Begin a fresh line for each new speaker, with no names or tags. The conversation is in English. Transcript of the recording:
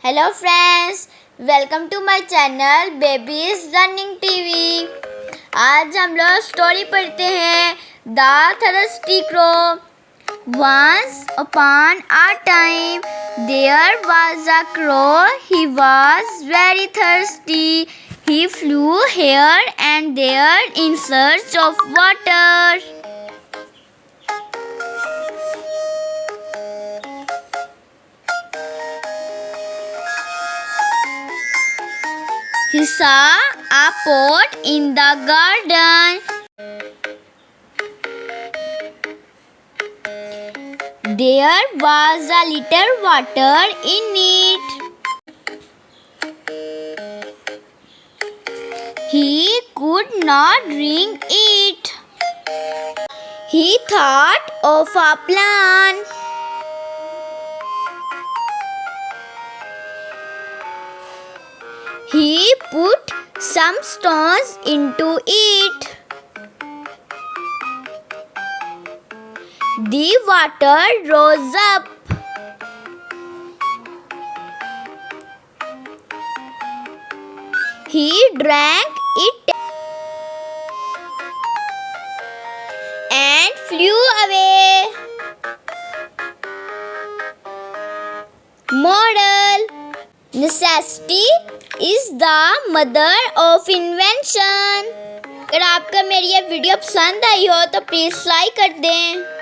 Hello friends, welcome to my channel babies learning TV. आज हम लोग स्टोरी पढ़ते हैं the thirsty crow. Once upon a time there was a crow. He was very thirsty. He flew here and there in search of water. He saw a pot in the garden. There was a little water in it. He could not drink it. He thought of a plan. He put some stones into it. The water rose up. He drank it and flew away. Moral: necessity is the mother of invention. अगर आपको मेरी ये video पसंद आई हो तो please like कर दें।